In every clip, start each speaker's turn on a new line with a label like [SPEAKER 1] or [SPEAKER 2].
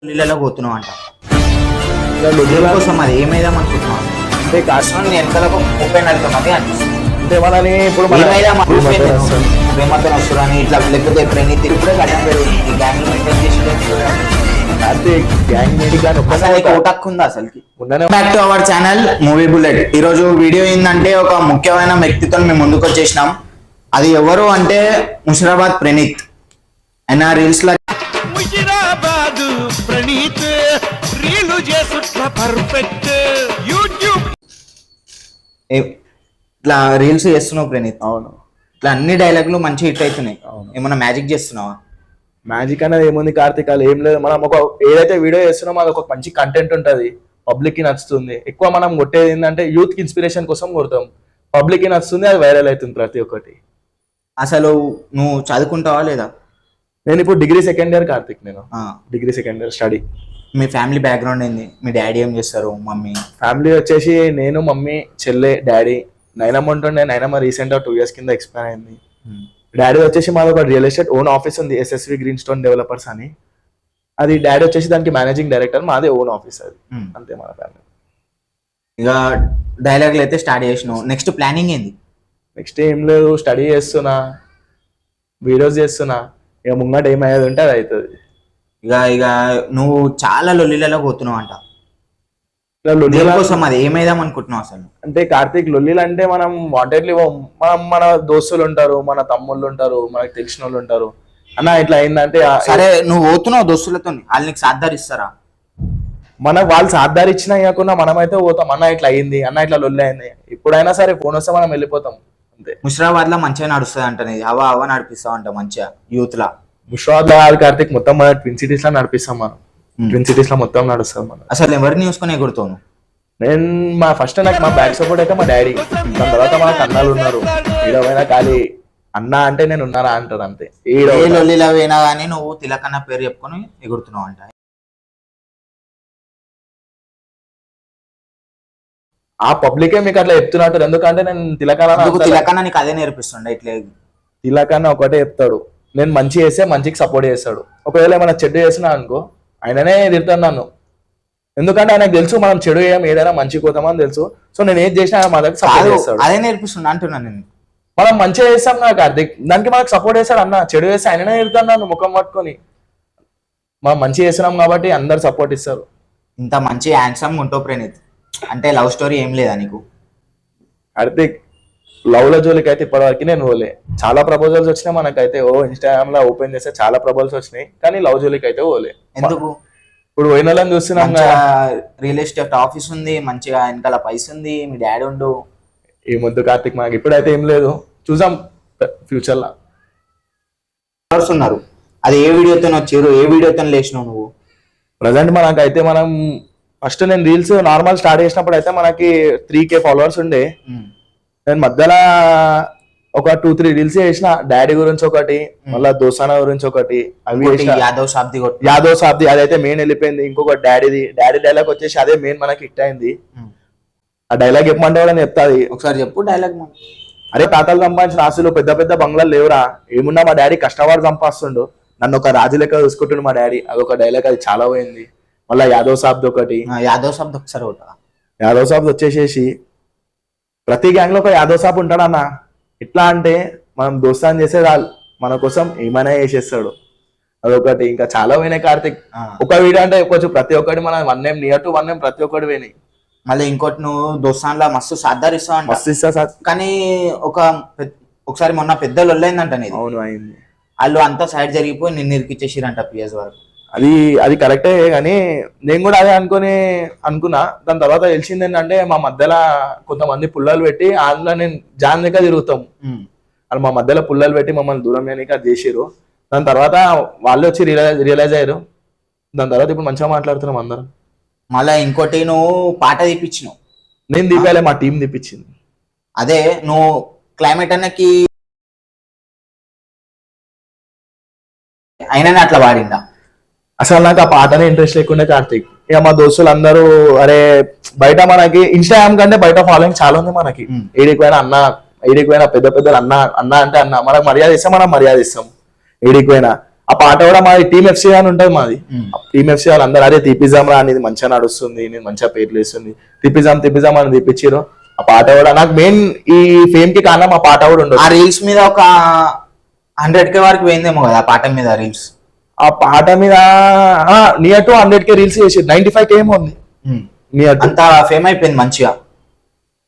[SPEAKER 1] నీళ్ళలో పోతున్నావు అంట
[SPEAKER 2] కోసం
[SPEAKER 1] అది ఏమైదాం అనుకుంటున్నావు
[SPEAKER 2] అంటే
[SPEAKER 1] కాస్ట్రోని వెనకాలకు 30-40 మంది అనిపిస్తుంది
[SPEAKER 2] అంటే వాళ్ళని ఇప్పుడు
[SPEAKER 1] ప్రేమతో వస్తున్నారని ఇట్లా లేకపోతే ప్రణీత్ ఇప్పుడే కట్టం పెరుగుతుంది గ్యాంగ్ మెయింటైన్ చేసి ఓటక్కు ఉంది అసలుకి. Back to our channel movie bullet. ఈ రోజు వీడియో ఏంటంటే ఒక ముఖ్యమైన వ్యక్తితో మేము ముందుకు వచ్చేసినాం. అది ఎవరు అంటే ముషిరాబాద్ ప్రణీత్. ఆయన రీల్స్ లో ఇట్లా రీల్స్ చేస్తున్నావు ప్రణీత్.
[SPEAKER 2] అవును,
[SPEAKER 1] ఇట్లా అన్ని డైలాగులు మంచి హిట్ అవుతున్నాయి. ఏమన్నా మ్యాజిక్ చేస్తున్నావా?
[SPEAKER 2] మ్యాజిక్ అనేది ఏముంది కార్తీక్, అది ఏం లేదు. మనం ఒక ఏదైతే వీడియో చేస్తున్నామో అది ఒక మంచి కంటెంట్ ఉంటుంది, పబ్లిక్ కి నచ్చుతుంది. ఎక్కువ మనం కొట్టేది ఏంటంటే యూత్ కి ఇన్స్పిరేషన్ కోసం కొడతాం, పబ్లిక్ కి నచ్చుతుంది, అది వైరల్ అవుతుంది ప్రతి ఒక్కటి.
[SPEAKER 1] అసలు నువ్వు చదువుకుంటావా లేదా?
[SPEAKER 2] నేను ఇప్పుడు డిగ్రీ సెకండ్ ఇయర్ కార్తీక్. నేను డిగ్రీ సెకండ్ ఇయర్ స్టడీ.
[SPEAKER 1] మీ ఫ్యామిలీ బ్యాక్గ్రౌండ్ ఏంది? మీ డాడీ ఏం చేస్తారు, మమ్మీ?
[SPEAKER 2] ఫ్యామిలీ వచ్చేసి నేను, మమ్మీ, చెల్లె, డాడీ. నైనమ్మ ఉంటుండే, నైనమ్మ రీసెంట్ గా 2 years కింద ఎక్స్పైర్ అయింది. డాడీ వచ్చేసి మాది ఒక రియల్ ఎస్టేట్ ఓన్ ఆఫీస్ ఉంది, ఎస్ఎస్వి గ్రీన్ స్టోన్ డెవలపర్స్ అని. అది డాడీ వచ్చేసి దానికి మేనేజింగ్ డైరెక్టర్, మాది ఓన్ ఆఫీస్ అది. అంతే మన ఫ్యామిలీ.
[SPEAKER 1] ఇక డైలాగులు అయితే స్టార్ట్ చేసినావు. నెక్స్ట్ ప్లానింగ్ ఏంది?
[SPEAKER 2] నెక్స్ట్ ఏం లేదు, స్టడీ చేస్తున్నా, వీడియోస్ చేస్తున్నా. ఇక ముంగట ఏమయ్యేది ఉంటే అది అవుతుంది.
[SPEAKER 1] ఇక ఇక నువ్వు చాలా లొల్లిలలో పోతున్నావు అంట. కోసం అది ఏమైదాం అనుకుంటున్నావు అసలు?
[SPEAKER 2] అంటే కార్తీక్, లొల్లిలు అంటే మనం వాంటెడ్లీ మన దోస్తులు ఉంటారు, మన తమ్ముళ్ళు ఉంటారు, మనకు తెలిసిన వాళ్ళు ఉంటారు. అన్న ఇట్లా అయిందంటే
[SPEAKER 1] సరే, నువ్వు పోతున్నావు దోస్తులతో, వాళ్ళు నీకు సాధారిస్తారా?
[SPEAKER 2] మనకు వాళ్ళు సాధారి ఇచ్చినా ఇవ్వకుండా మనమైతే పోతాం. అన్న ఇట్లా అయింది, అన్న ఇట్లా లొల్లి అయింది, ఎప్పుడైనా సరే ఫోన్ వస్తే మనం వెళ్ళిపోతాం అంతే.
[SPEAKER 1] ముషిరాబాద్ లో మంచిగా నడుస్తుంది అంట, హవా నడిపిస్తావు అంట మంచిగా యూత్ లా.
[SPEAKER 2] ముషిరాబాద్ లో కార్తీక్ మొత్తం మన ట్విన్ సిటీస్ లో నడిపిస్తాం మనం. ట్విన్ సిటీస్ లో మొత్తం నడుస్తాం మనం.
[SPEAKER 1] అసలు ఎవరిని చూసుకొని ఎగురుతావు?
[SPEAKER 2] నేను ఫస్ట్ నాకు మా బ్యాక్ సపోర్ట్ అయితే మా డాడీ, దాని తర్వాత మా అన్నాలు ఉన్నారు. ఏడవైనా ఖాళీ అన్న అంటే నేను ఉన్నారా అంటారు అంతే.
[SPEAKER 1] లొల్లిలో పోయినా కానీ నువ్వు తిలకన్న పేరు చెప్పుకొని ఎగురుతున్నావు అంట.
[SPEAKER 2] ఆ పబ్లికే మీకు అట్లా చెప్తున్నట్టు, ఎందుకంటే నేను
[SPEAKER 1] తిలకన్న నీకు అదే నేర్పిస్తుండే. ఇట్లా
[SPEAKER 2] తిలకన్న ఒకటే చెప్తాడు, నేను మంచి చేస్తే మంచికి సపోర్ట్ చేస్తాడు. ఒకవేళ ఏమైనా చెడు చేసినా అనుకో ఆయననే తిడతాను నన్ను, ఎందుకంటే ఆయనకు తెలుసు మనం చెడు చేయం, ఏదైనా మంచి కోతామని తెలుసు. సో నేను ఏది చేసినా మా దగ్గర సపోర్ట్ చేస్తాడు.
[SPEAKER 1] అదే నేర్పిస్తున్నా అంటున్నాను నేను.
[SPEAKER 2] మనం మంచిగా చేస్తాం కదా కార్తీక్, దానికి మనకు సపోర్ట్ చేస్తాడు. అన్న చెడు చేస్తే ఆయననే తిడతాను నన్ను ముఖం పట్టుకొని. మనం మంచి చేస్తున్నాం కాబట్టి అందరు సపోర్ట్ ఇస్తారు.
[SPEAKER 1] ఇంత మంచి హ్యాండ్సమ్ ఉంటావు ప్రణీత్. అంటే లవ్ స్టోరీ ఏం లేదా నీకు?
[SPEAKER 2] కార్తీక్, లవ్ లో జోలికి అయితే ఇప్పటివరకు నేను పోలే. చాలా ప్రపోజల్స్ వచ్చినాయి మనకైతే, ఇన్స్టాగ్రామ్ లో ఓపెన్ చేస్తే చాలా ప్రపోజల్స్ వచ్చినాయి, కానీ లవ్ జోలికి అయితే పోలే.
[SPEAKER 1] ఎందుకు?
[SPEAKER 2] ఇప్పుడు పోయిన వాళ్ళని చూస్తున్నాం,
[SPEAKER 1] రియల్ ఎస్టేట్ ఆఫీస్ ఉంది, మంచిగా వెనకాల పైస ఉంది, మీ డాడీ ఉండు.
[SPEAKER 2] ఏమొద్దు కార్తీక్, మాకు ఇప్పుడైతే ఏం లేదు, చూసాం ఫ్యూచర్ లో
[SPEAKER 1] ఉన్నారు. అది ఏ వీడియోతో వచ్చారు, ఏ వీడియోతో లేచినావు నువ్వు?
[SPEAKER 2] ప్రజెంట్ మనకైతే మనం ఫస్ట్ నేను రీల్స్ నార్మల్ స్టార్ట్ చేసినప్పుడు అయితే మనకి 3K ఫాలోవర్స్ ఉండే. నేను మధ్యలో ఒక 2-3 రీల్స్ చేసిన, డాడీ గురించి ఒకటి, మళ్ళీ దోసానా గురించి ఒకటి, అవి యాదవ్ సాబ్ది అదైతే మెయిన్ వెళ్ళిపోయింది. ఇంకొక డాడీ డైలాగ్ వచ్చేసి అదే మెయిన్ మనకి హిట్ అయింది. ఆ డైలాగ్ చెప్పమంటే కూడా చెప్తాది,
[SPEAKER 1] ఒకసారి చెప్పు డైలాగ్.
[SPEAKER 2] అరే తాతలు సంపాదించిన ఆస్తులు పెద్ద పెద్ద బంగ్లాలు లేవురా, ఏమున్నా మా డాడీ కష్టపడి సంపాదిస్తుండు, నన్ను ఒక రాజు లెక్క చూసుకుంటుండు మా డాడీ. అదొక డైలాగ్, అది చాలా పోయింది. మళ్ళీ యాదవ్ సాబ్ది ఒకటి.
[SPEAKER 1] యాదవ్ సాబ్ది ఒకసారి
[SPEAKER 2] యాదవ్ సాబ్ది వచ్చేసేసి ప్రతి గ్యాంగ్ లో ఒక యాదవ్ సాబ్ ఉంటాడన్న. ఎట్లా అంటే మనం దోస్తాన్ చేసే వాళ్ళు మన కోసం ఏమైనా చేసేస్తాడు, అదొకటి. ఇంకా చాలా పోయినాయి కార్తీక్. ఒక వీడియో అంటే కొంచెం ప్రతి ఒక్కటి మనం 1 name నియర్ టు 1 name ప్రతి ఒక్కటి పోయినాయి.
[SPEAKER 1] మళ్ళీ ఇంకోటి, నువ్వు దోస్తాన్ లా మస్తు సాధారిస్తావు అంట.
[SPEAKER 2] మస్తు ఇస్తా
[SPEAKER 1] కానీ ఒకసారి మొన్న పెద్ద లొల్లైందంట.
[SPEAKER 2] అవును అయింది.
[SPEAKER 1] వాళ్ళు అంతా సైడ్ జరిగిపోయి నిన్ను ఇరికిచ్చేసిరంట PS వరకు.
[SPEAKER 2] అది కరెక్టే, కానీ నేను కూడా అదే అనుకున్నా. దాని తర్వాత తెలిసింది ఏంటంటే మా మధ్యలో కొంతమంది పుల్లలు పెట్టి అందులో నేను జాన్ లెక్క తిరుగుతాం, వాళ్ళు మా మధ్యలో పుల్లలు పెట్టి మమ్మల్ని దూరం చేయడానికి అది చేసిరు. దాని తర్వాత వాళ్ళు వచ్చి రియలైజ్ అయ్యారు. దాని తర్వాత ఇప్పుడు మంచిగా మాట్లాడుతున్నాం అందరం.
[SPEAKER 1] మళ్ళీ ఇంకోటి, నువ్వు పాట తీపిచ్చినావు.
[SPEAKER 2] నేను తీపాలే, మా టీం తీపిచ్చింది.
[SPEAKER 1] అదే నువ్వు క్లైమేట్ అన్నకి అయినా అట్లా పాడిందా?
[SPEAKER 2] అసలు నాకు ఆ పాటనే ఇంట్రెస్ట్ లేకుండా కార్తీక్. ఇక మా దోస్తులు అందరూ అరే బయట మనకి ఇన్స్టాగ్రామ్ కంటే బయట ఫాలోయింగ్ చాలా ఉంది మనకి. ఏడికిపోయినా అన్న, ఏడికిపోయినా పెద్ద పెద్దలు అన్న అంటే అన్న, మనకు మర్యాద ఇస్తాం, మనం మర్యాద ఇస్తాం. ఏడికిపోయినా ఆ పాట కూడా మాది టీమ్ ఎఫ్సీ అని ఉంటది మాది. టీమ్ ఎఫ్సీ వాళ్ళు అందరూ అదే తీపిజాం రా అనేది మంచిగా నడుస్తుంది, నేను మంచిగా పేర్లు వేస్తుంది, తీపిజాం అని తీపిచ్చిరు. ఆ పాట కూడా నాకు మెయిన్ ఈ ఫేమ్ కి కారణం ఆ పాట కూడా ఉండదు.
[SPEAKER 1] ఆ రీల్స్ మీద ఒక 100K వరకు పోయిందేమో కదా ఆ పాట మీద రీల్స్.
[SPEAKER 2] ఆ పాట మీద నియర్ టు 100K రీల్స్ చేసి 95K ఏమో ఉంది నియర్ టు.
[SPEAKER 1] అంత ఫేమ్ అయిపోయింది మంచిగా.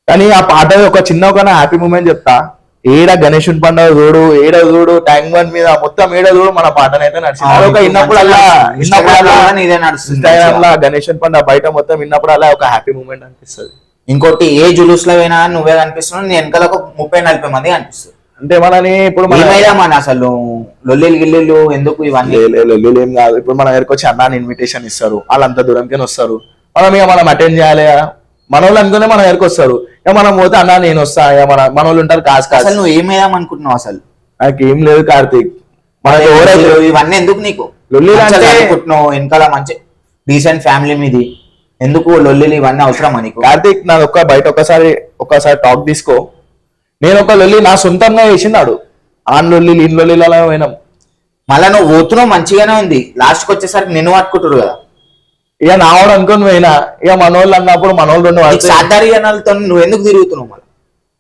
[SPEAKER 2] కానీ ఆ పాట ఒక చిన్న ఒక హ్యాపీ మూమెంట్ చెప్తా. ఏడ గణేశుని పండుగ చూడు, ఏడ చూడు, ట్యాంక్ బండ్ మీద మొత్తం ఏడ చూడు మన పాటనైతే నడిచింది. అదొక ఇన్నప్పుడల్లా ఇన్స్టాగ్రామ్ లా గణేశుని పండుగ బయట మొత్తం విన్నప్పుడల్లా ఒక హ్యాపీ మూమెంట్ అనిపిస్తుంది.
[SPEAKER 1] ఇంకోటి ఏ జులూస్ లో అయినా నువ్వే కనిపిస్తున్నావు, నీ వెనకాల ఒక 30-40 మంది కనిపిస్తుంది.
[SPEAKER 2] అంటే మనని ఇప్పుడు
[SPEAKER 1] మన అసలు లొల్లిలు గిల్లిలు ఎందుకు ఇవన్నీ
[SPEAKER 2] లొల్లిలు ఏం కాదు. ఇప్పుడు మన దగ్గరకు వచ్చి అన్నాన్ని ఇన్విటేషన్ ఇస్తారు, వాళ్ళంతా దూరంకే వస్తారు, మనం అటెండ్ చేయాలి. మన వాళ్ళు అనుకునే మన దగ్గరకు వస్తారు, ఇక మనం పోతే అన్నా నేను వస్తా, మన వాళ్ళు ఉంటారు కాసు.
[SPEAKER 1] అసలు నువ్వు ఏమేదాం అనుకుంటున్నావు? అసలు
[SPEAKER 2] నాకేం లేదు కార్తీక్,
[SPEAKER 1] ఇవన్నీ ఎందుకు నీకు? అనుకుంటున్నావు వెనకాల మంచి డీసెంట్ ఫ్యామిలీ మీది, ఎందుకు లొల్లిలు ఇవన్నీ అవసరమా నీకు?
[SPEAKER 2] కార్తీక్ నాది బయట ఒకసారి టాక్ తీసుకో. నేను ఒక లొల్లి నా సొంతంగా వేసినాడు, ఆన్ లొల్లి ఈన్ లొల్లి అలా పోయినాం.
[SPEAKER 1] మళ్ళా నువ్వు పోతున్నావు మంచిగానే ఉంది, లాస్ట్కి వచ్చేసరికి నిన్ను పట్టుకుంటారు కదా.
[SPEAKER 2] ఇక నా వాడు అనుకుని పోయినా, ఇక మనోళ్ళు అన్నప్పుడు మనోళ్ళు 2
[SPEAKER 1] సాధారణతో నువ్వు ఎందుకు తిరుగుతున్నావు? మళ్ళీ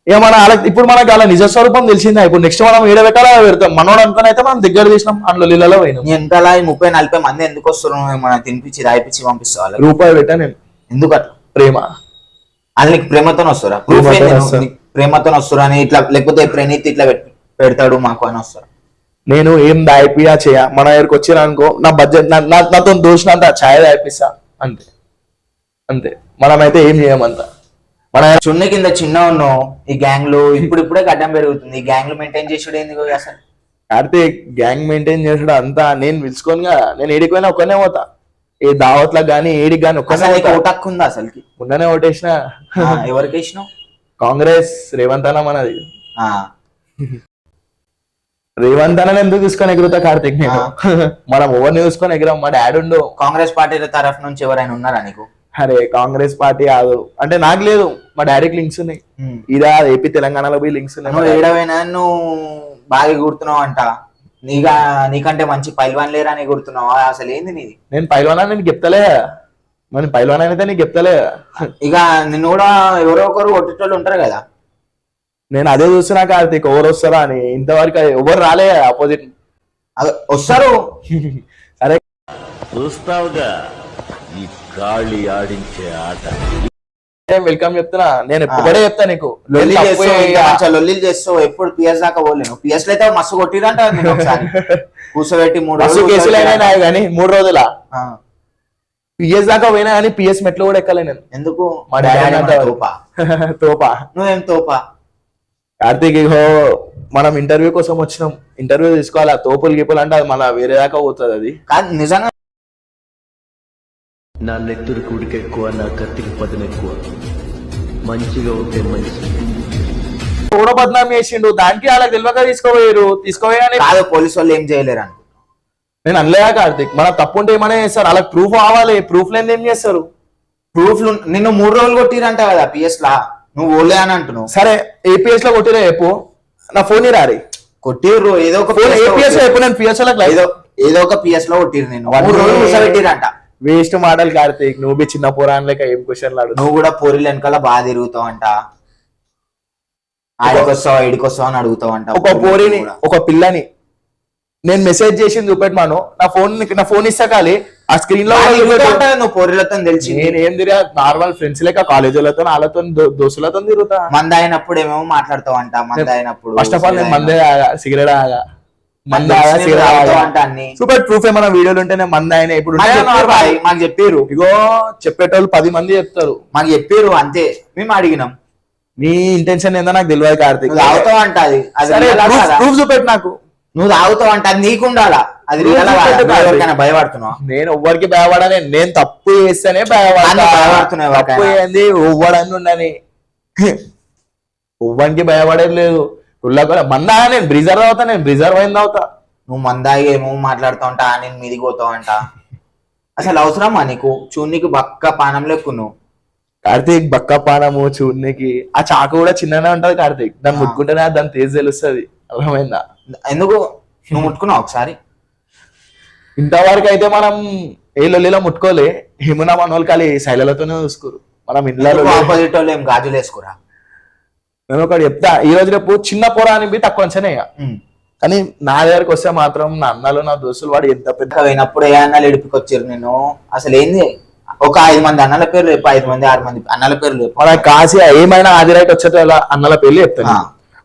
[SPEAKER 2] ఇక మన ఇప్పుడు మనకు అలా నిజ స్వరూపం తెలిసిందా? ఇప్పుడు నెక్స్ట్ మనం ఏడ పెట్టాలా పెడతాం. మనోడు అనుకుని అయితే మనం దగ్గర తీసినాం, అందులో లీలలో పోయినాం.
[SPEAKER 1] ఎంతలా 30-40 మంది ఎందుకు వస్తున్నావు? మనం తినిపించి రాయిపించి పంపిస్తావు.
[SPEAKER 2] రూపాయి పెట్టా నేను. ఎందుకు అట్లా? ప్రేమ.
[SPEAKER 1] అది నీకు ప్రేమతో వస్తారా? ప్రేమతో వస్తారా అని ఇట్లా, లేకపోతే ప్రణీత్ ఇట్లా పెడతాడు మాకు అని వస్తారా?
[SPEAKER 2] నేను ఏం దాయిపియా చేయ, మన దగ్గరకు వచ్చినా అనుకో, నా బడ్జెట్ నాతో దోషినంత ఛాయ్ దాయిపిస్తా, అంతే అంతే. మనమైతే ఏం చేయమంతా. మన
[SPEAKER 1] చున్న కింద చిన్న ఉన్నావు ఈ గ్యాంగ్ లో, ఇప్పుడే గడ్డం పెరుగుతుంది. ఈ గ్యాంగ్ లో మెయింటైన్ చేసుడు ఏంది అసలు?
[SPEAKER 2] కార్తీక్ గ్యాంగ్ మెయింటైన్ చేసుడు అంతా నేను పిలుచుకోనిగా, నేను ఏడిపోయినా ఒక్కనే పోతా. ఏ దావత్లకు గానీ ఏడికి గానీ ఒక్కనే.
[SPEAKER 1] ఓటక్కు ఉందా అసలుకి?
[SPEAKER 2] ఉన్ననే ఓటేసిన.
[SPEAKER 1] ఎవరికి వేసినావు?
[SPEAKER 2] కాంగ్రెస్, రేవంత్ అన్న మనది. రేవంత్ అన్న ఎందుకు తీసుకొని ఎగురుతా కార్తీక్? నేను మనం ఎవరిని చూసుకొని ఎగిరాం. మా డాడీ ఉండు.
[SPEAKER 1] కాంగ్రెస్ పార్టీ తరఫు నుంచి ఎవరైనా ఉన్నారా నీకు?
[SPEAKER 2] అరే కాంగ్రెస్ పార్టీ కాదు అంటే నాకు లేదు, మా డాడీకి లింక్స్ ఉన్నాయి. ఇదా ఏపీ తెలంగాణలో పోయి లింక్స్ ఉన్నాయి.
[SPEAKER 1] నువ్వు ఏడవైనా నువ్వు బాగా గుర్తున్నావు అంట, నీకంటే మంచి పైల్వాన్ లేరా అని గుర్తున్నావు. అసలు ఏంది నీది?
[SPEAKER 2] నేను పైల్వాన్ అని నీకు చెప్తలే, మరి పైల్వాన్ అయితే నీకు చెప్తలే.
[SPEAKER 1] ఇక నిన్ను కూడా ఎవరో ఒకరు కొట్టేటోళ్ళు ఉంటారు కదా.
[SPEAKER 2] నేను అదే చూస్తున్నా కార్తీక్, ఎవరు వస్తారా అని. ఇంతవరకు ఎవరు రాలే ఆపోజిట్.
[SPEAKER 1] వస్తారు.
[SPEAKER 2] సరే
[SPEAKER 3] చూస్తావుగా ఈ గాలి ఆడించే ఆట.
[SPEAKER 2] వెల్కమ్ చెప్తున్నా, నేను ఎప్పుడే చెప్తా నీకు.
[SPEAKER 1] లొల్లిలు చేస్తావు, ఎప్పుడు పిఎస్ దాకా పోలేను. పిఎస్ లో అయితే మస్తు కొట్టిరంట ఒకసారి కూర్చోబెట్టి 3
[SPEAKER 2] కేసులు అయినా కానీ 3 రోజుల పిఎస్ దాకా పోయినా కానీ పిఎస్ మెట్లు కూడా ఎక్కలే నేను.
[SPEAKER 1] ఎందుకు?
[SPEAKER 2] మా డాడీ తోపా.
[SPEAKER 1] నువ్వేం తోపా?
[SPEAKER 2] కార్తీక్ ఇగో మనం ఇంటర్వ్యూ కోసం వచ్చినాం, ఇంటర్వ్యూ తీసుకోవాలి. ఆ తోపులు గీపులు అంటే అది మన వేరే దాకా పోతుంది. అది
[SPEAKER 1] కాదు నిజంగా.
[SPEAKER 3] నా నెత్తురికి ఉడికి ఎక్కువ, నా కత్తికి పదును ఎక్కువ. మంచిగా ఉంటే మంచి
[SPEAKER 2] కూడా బద్నామీ చేసిండు, దానికి వాళ్ళకి తెలియక తీసుకోపోయారు.
[SPEAKER 1] కాదు పోలీసు వాళ్ళు ఏం చేయలేరు అని
[SPEAKER 2] నేను అనలేదా కార్తీక్? మన తప్పు ఉంటే ఏమైనా చేస్తారు, వాళ్ళకి ప్రూఫ్ కావాలి. ప్రూఫ్ లేని ఏం చేస్తారు?
[SPEAKER 1] ప్రూఫ్లు నిన్ను 3 రోజులు కొట్టిరంట కదా పిఎస్ లా, నువ్వు ఓలే అని అంటున్నావు.
[SPEAKER 2] సరే ఏపీఎస్ లో కొట్టిరా చెప్పు, నా ఫోన్ రారి
[SPEAKER 1] కొట్టిర్రు. ఏదో ఒక
[SPEAKER 2] ఏపీఎస్ లో చెప్పు, నేను పిఎస్
[SPEAKER 1] ఏదో ఒక పిఎస్ లో కొట్టిర్రు. నేను 3 రోజులు కూర్చోబెట్టిరంట.
[SPEAKER 2] వేస్ట్ మాటలు కార్తీక్, నువ్వు చిన్న పోరాన్ లేక ఏం క్వశ్చన్లు అడుగు.
[SPEAKER 1] నువ్వు కూడా పోరీలు వెనకాల బాగా తిరుగుతావు అంట, ఆడికొస్తావు ఇడికొస్తావు అని అడుగుతావు అంట.
[SPEAKER 2] ఒక పోరిని ఒక పిల్లని నేను మెసేజ్ చేసింది చూపెట్టమాను, నా ఫోన్ ఇస్తా కాలి ఆ స్క్రీన్ లో
[SPEAKER 1] నువ్వు పోరీలతో తెలిసి.
[SPEAKER 2] నేను ఏం తిరిగా నార్మల్ ఫ్రెండ్స్ లేక కాలేజీలతో వాళ్ళతో దోస్తులతో తిరుగుతా.
[SPEAKER 1] మంద అయినప్పుడు ఏమేమో మాట్లాడతావు అంట. మంద అయినప్పుడు
[SPEAKER 2] ఫస్ట్ ఆఫ్ ఆల్ నేను మందే ఆగా, సిగరెట్ ఆగా, మంద ఆగా, సిగరెట్ ఆగా
[SPEAKER 1] అంట. అన్ని
[SPEAKER 2] సూపర్ ప్రూఫ్ ఏమైనా వీడియోలు ఉంటే నేను మంద అయినా. ఇప్పుడు
[SPEAKER 1] మాకు చెప్పారు,
[SPEAKER 2] ఇగో చెప్పేటోళ్ళు 10 మంది చెప్తారు,
[SPEAKER 1] మాకు చెప్పారు అంతే. మేము అడిగినాం.
[SPEAKER 2] నీ ఇంటెన్షన్ ఏందో నాకు తెలియదు కార్తీక్.
[SPEAKER 1] తాగుతావు అంట, అది
[SPEAKER 2] ప్రూఫ్ చూపెట్టు నాకు.
[SPEAKER 1] నువ్వు తాగుతావు అంట, అది నీకుండాలా. అది ఎవరికైనా భయపడుతున్నావు?
[SPEAKER 2] నేను ఎవ్వరికి భయపడని, నేను తప్పు చేస్తేనే భయపడుతున్నావు. తప్పు ఏంది ఎవ్వడని ఉండని, ఎవ్వరికి భయపడేది లేదు. మందా నేను బ్రిజర్వ్ అవుతా, నేను బ్రిజర్వ్ అయింది అవుతా.
[SPEAKER 1] నువ్వు మందాగి ఏమో మాట్లాడుతావు అంట, నేను మీదికి పోతావు అంట. అసలు అవసరమా నీకు? చూన్నీకి బక్క పానం లెక్కున్నావు
[SPEAKER 2] కార్తీక్. బక్క పానము చూడనికి ఆ చాకు కూడా చిన్ననే ఉంటది కార్తీక్, దాన్ని ముట్టుకుంటేనే దాని తేజ్ తెలుస్తుంది. అర్థమైందా?
[SPEAKER 1] ఎందుకు? నువ్వు ముట్టుకున్నావు ఒకసారి?
[SPEAKER 2] ఇంతవరకు అయితే మనం ఏ లొల్లిలో ముట్టుకోలే. హిమునా మనోళ్ళు ఖాళీ శైలలతోనే చూసుకోరు. మనం ఇంట్లో
[SPEAKER 1] ఆపోజిట్ వాళ్ళు ఏం గాజులు వేసుకోరా.
[SPEAKER 2] నేను ఒకటి చెప్తా, ఈ రోజు రేపు చిన్న పోరా అని బి తక్కువ అంచనే. కానీ నా దగ్గరకు వస్తే మాత్రం నా అన్నలు నా దోస్తులు వాడు ఎంత పెద్ద
[SPEAKER 1] పోయినప్పుడు ఏ అన్నలు ఇడిపికొచ్చారు నేను అసలు ఏంది ఒక 5 మంది అన్నల పేర్లు చెప్పు, 5 మంది 6 మంది అన్నల పేర్లు చెప్పు.
[SPEAKER 2] మన కాసి ఏమైనా ఆదిరైట్ వచ్చేట అన్నల పెళ్లి చెప్తాను.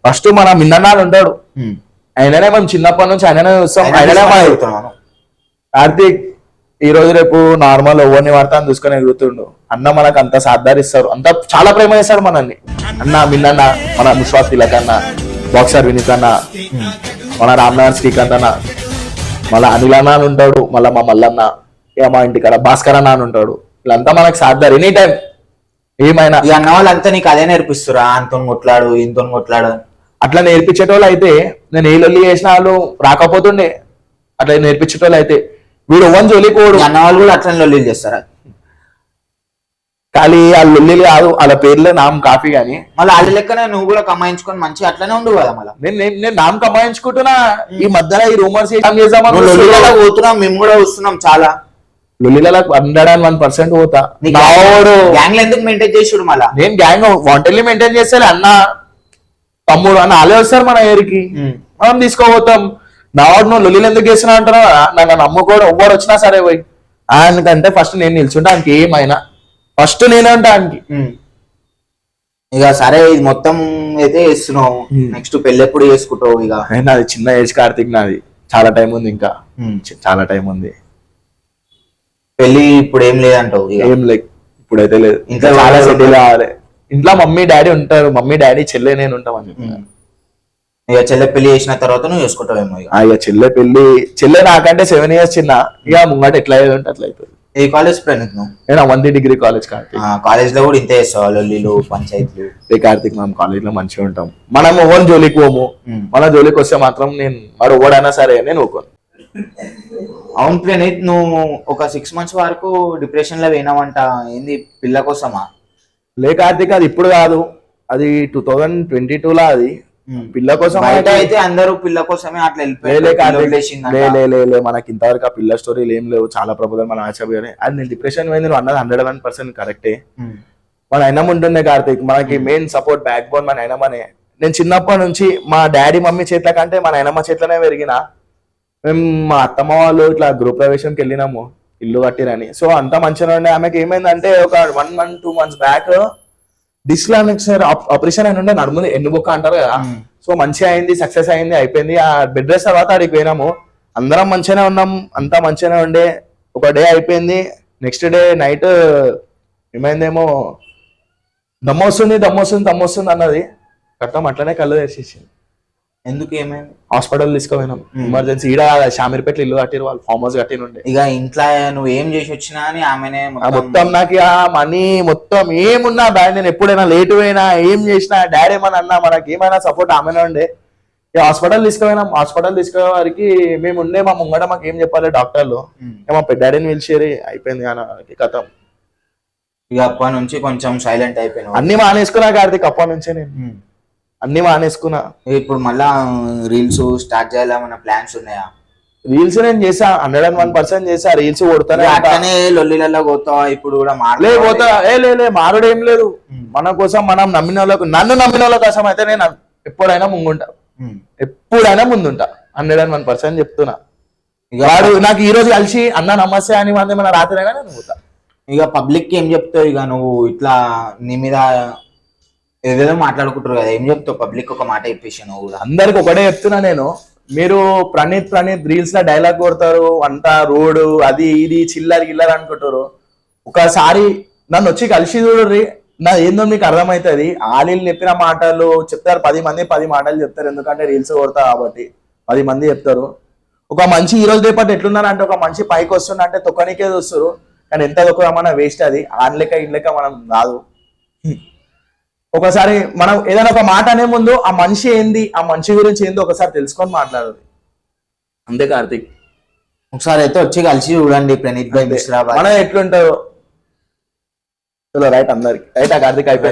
[SPEAKER 2] ఫస్ట్ మన మిన్నన్నాడు ఉంటాడు, ఆయననే మనం చిన్నప్పటి నుంచి ఆయననే చూస్తాం. ఆయననే మన కార్తీక్ ఈ రోజు రేపు నార్మల్ ఎవరిని వాడతాను చూసుకొని ఎగురుతుండు. అన్న మనకు అంత సాధారిస్తారు, అంత చాలా ప్రేమ చేస్తాడు మనల్ని. అన్న మిన్నన్న, మన ముష్వాక్ తిలక్ అన్న, బాక్సర్ వినీత్ అన్న, మన రామ్నగర్ శ్రీకాంత్ అన్న, మళ్ళా అనిల్ అన్న అని ఉంటాడు, మళ్ళీ మా మల్లన్న, ఇక మా ఇంటికాడ భాస్కర్ అన్న అని ఉంటాడు. వీళ్ళంతా మనకు సాధారు ఎనీ టైం ఏమైనా.
[SPEAKER 1] ఈ అన్న వాళ్ళంతా నీకు అదే నేర్పిస్తురా, అంతో కొట్లాడు ఇంతో కొట్లాడు
[SPEAKER 2] అట్లా నేర్పించేటోళ్ళు అయితే నేను ఏ లొల్లి చేసిన వాళ్ళు రాకపోతుండే. అట్లా నేర్పించేటోళ్ళు అయితే వీడు ఓన్ జోలికోడు.
[SPEAKER 1] అన్న వాళ్ళు కూడా అట్లా లొల్లీలు చేస్తారా?
[SPEAKER 2] ఖాళీ ఆ లొల్లిలు కాదు, వాళ్ళ పేర్లే నామ్ కాఫీ గానీ
[SPEAKER 1] మళ్ళీ వాళ్ళ లెక్కనే నువ్వు కూడా కమాయించుకొని మంచిగా అట్లనే ఉండు కదా. మళ్ళీ
[SPEAKER 2] నేను నామ్ కమాయించుకుంటున్నా. ఈ మధ్యలో ఈ రూమర్స్
[SPEAKER 1] పోతున్నాం, మేము కూడా వస్తున్నాం చాలా
[SPEAKER 2] లొల్లిలకు 101% పోతా.
[SPEAKER 1] గ్యాంగ్ ఎందుకు మెయింటైన్ చేసాడు? మళ్ళా
[SPEAKER 2] నేను గ్యాంగ్ వాంటెడ్లీ మెయింటైన్ చేస్తాను. అన్న తమ్ముడు అని వాళ్ళే వస్తారు మన ఏరికి, మనం తీసుకోపోతాం. నా వాడు నువ్వు లొల్లిలు ఎందుకు చేస్తున్నా అంటున్నా. నన్ను నమ్ముకోడు ఎవ్వరు వచ్చినా సరే పోయి ఆయనకంటే ఫస్ట్ నేను నిల్చుంటా. ఆయనకి ఏమైనా ఫస్ట్ నేనే ఉంటా ఆయనకి.
[SPEAKER 1] ఇక సరే ఇది మొత్తం అయితే చేస్తున్నావు, నెక్స్ట్ పెళ్ళి ఎప్పుడు చేసుకుంటావు? ఇక
[SPEAKER 2] నాది చిన్న ఏజ్ కార్తీక్, నాది చాలా టైం ఉంది, ఇంకా చాలా టైం ఉంది.
[SPEAKER 1] పెళ్లి ఇప్పుడు ఏం లేదంటావు?
[SPEAKER 2] ఏం లేదు ఇప్పుడైతే లేదు. ఇంకా చాలా సెటిల్ కావాలి. ఇంట్లో మమ్మీ డాడీ ఉంటారు, మమ్మీ డాడీ చెల్లె నేను ఉంటామని చెప్పి.
[SPEAKER 1] ఇక చెల్లె పెళ్లి చేసిన తర్వాత నువ్వు చేసుకుంటావేమో.
[SPEAKER 2] ఇక చెల్లె నాకంటే 7 years చిన్న. ఇక ముంగట ఎట్లా అయ్యేది ఉంటే అట్లా అయిపోయింది.
[SPEAKER 1] ఏ కాలేజ్ ఫ్రెండ్ నువ్వు?
[SPEAKER 2] నేను Avanti degree college Karthik.
[SPEAKER 1] College లో కూడా ఇంతే చేస్తావు లొల్లీలు పంచాయతీలు?
[SPEAKER 2] ఏ కార్తీక్ మనం కాలేజ్ లో మంచిగా ఉంటాం. మనం ఓన్ జోలికి పోము. మన జోలికి వస్తే మాత్రం నేను వాడు ఓడైనా సరే నేను ఊకోను.
[SPEAKER 1] అవును ప్రణీత్, నువ్వు ఒక 6 months వరకు డిప్రెషన్ లో పోయినావంట. ఏంది పిల్ల కోసమా?
[SPEAKER 2] లే కార్తీక్, అది ఇప్పుడు కాదు, అది 2022 లో. అది పిల్ల కోసం
[SPEAKER 1] అయితే అందరూ పిల్ల కోసమే అట్లా వెళ్ళిపోయారు.
[SPEAKER 2] మనకి ఇంతవరకు ఆ పిల్ల స్టోరీలు ఏం లేవు. చాలా ప్రభుత్వం మన ఆశపోయారు. అది నేను డిప్రెషన్ పోయింది నువ్వు అన్నది 101% కరెక్టే. మన అయినా ఉంటుండే కార్తీక్, మనకి మెయిన్ సపోర్ట్ బ్యాక్ బోన్ మన అయినమ్మనే. నేను చిన్నప్పటి నుంచి మా డాడీ మమ్మీ చేతుల కంటే మన అయినమ్మ చేతిలోనే పెరిగిన. మేము మా అత్తమ్మ వాళ్ళు ఇట్లా గృహ ప్రవేశంకి వెళ్ళినాము, ఇల్లు కట్టిరని. సో అంతా మంచిగా ఉండే. ఆమెకి ఏమైందంటే ఒక 1 month 2 months బ్యాక్ డిస్లామిక్ ఆపరేషన్ అయిన ఉండే, నడుముంది ఎన్నుబొక్క అంటారు కదా. సో మంచిగా అయింది, సక్సెస్ అయింది, అయిపోయింది. ఆ బెడ్ రెస్ట్ తర్వాత అడిగి పోయినాము. అందరం మంచిగానే ఉన్నాం, అంతా మంచిగానే ఉండే. ఒక డే అయిపోయింది, నెక్స్ట్ డే నైట్ ఏమైందేమో దమ్మొస్తుంది అన్నది. కట్టం అట్లనే కళ్ళు తెరిచేసింది.
[SPEAKER 1] ఎందుకు ఏమైంది?
[SPEAKER 2] హాస్పిటల్ తీసుకుపోయినాం ఎమర్జెన్సీ. ఈడ షామీర్పేట ఇల్లు కట్టిరు వాళ్ళు, ఫామ్ హౌస్ కట్టినుండే.
[SPEAKER 1] ఇక ఇంట్లో నువ్వు ఏం చేసి వచ్చినా అని ఆమెనే
[SPEAKER 2] మొత్తం నాకు ఆ మనీ మొత్తం ఏమున్నా బ్యాడ్. నేను ఎప్పుడైనా లేట్ అయినా ఏం చేసినా డాడీ ఏమన్నా అన్నా మనకి ఏమైనా సపోర్ట్ ఆమెనే ఉండే. హాస్పిటల్ తీసుకుపోయినాం. హాస్పిటల్ తీసుకునే వారికి మేము ఉండే మా ముంగడ మాకు ఏం చెప్పాలి డాక్టర్లు, మా పెద్దాడిని పిలిచేరి అయిపోయింది అన్నకి కథం.
[SPEAKER 1] ఇక అప్పటి నుంచి కొంచెం సైలెంట్ అయిపోయినా.
[SPEAKER 2] అన్ని మానేసుకున్నా కార్తీక్, అప్పటి నుంచే నేను అన్ని మానేసుకున్నా.
[SPEAKER 1] ఇప్పుడు మళ్ళా రీల్స్ స్టార్ట్ చేయాలన్న ప్లాన్స్ ఉన్నాయా?
[SPEAKER 2] రీల్స్ నేను చేసా, 101% చేసా. రీల్స్ కొడతానే
[SPEAKER 1] అట్లనే లొల్లిలలో పోతావా? ఇప్పుడు కూడా
[SPEAKER 2] పోతా. మారుడు ఏం లేదు. మన కోసం మనం నమ్మిన వాళ్ళకు, నన్ను నమ్మిన వాళ్ళ కోసం అయితే నేను ఎప్పుడైనా ముందుంటా, ఎప్పుడైనా ముందుంటా. 101% చెప్తున్నా. వాడు నాకు ఈ రోజు కలిసి అన్న నమస్తే అని మంది మన రాత్రి అయినా నేను పోతా.
[SPEAKER 1] ఇక పబ్లిక్ కి ఏం చెప్తావు? ఇక నువ్వు ఇట్లా నీ మీద ఏదేదో మాట్లాడుకుంటారు కదా, ఏం చెప్తావు పబ్లిక్? ఒక మాట చెప్పేసి నువ్వు కూడా
[SPEAKER 2] అందరికి ఒకటే చెప్తున్నా నేను. మీరు ప్రణీత్ రీల్స్ లో డైలాగ్ కొడతారు, అంతా రోడ్ అది ఇది చిల్లర్ గిల్లర్ అనుకుంటారు. ఒకసారి నన్ను వచ్చి కలిసి చూడరు, నా ఏందో మీకు అర్థమవుతుంది. ఆలీలు చెప్పిన మాటలు చెప్తారు 10 మంది 10 మాటలు చెప్తారు. ఎందుకంటే రీల్స్ కొడతా కాబట్టి 10 మంది చెప్తారు. ఒక మంచి ఈ రోజు రేపటి ఎట్లున్నారంటే ఒక మంచి పైకి వస్తుందంటే తొక్కనికే చూస్తారు. కానీ ఎంత తొక్కమన్నా వేస్ట్. అది ఆన్లెక్క ఇన్లెక్క మనం కాదు. ఒకసారి మనం ఏదైనా ఒక మాట అనే ముందు ఆ మనిషి ఏంది, ఆ మనిషి గురించి ఏందో ఒకసారి తెలుసుకొని మాట్లాడాలి. అంతే కార్తీక్.
[SPEAKER 1] ఒకసారి అయితే వచ్చి కలిసి చూడండి ప్రణీత్ భాయ్ మిశ్రా.
[SPEAKER 2] మనం ఎట్లుంటారో రైట్ అందరికి రైట్. ఆ కార్తీక్ అయిపోయింది.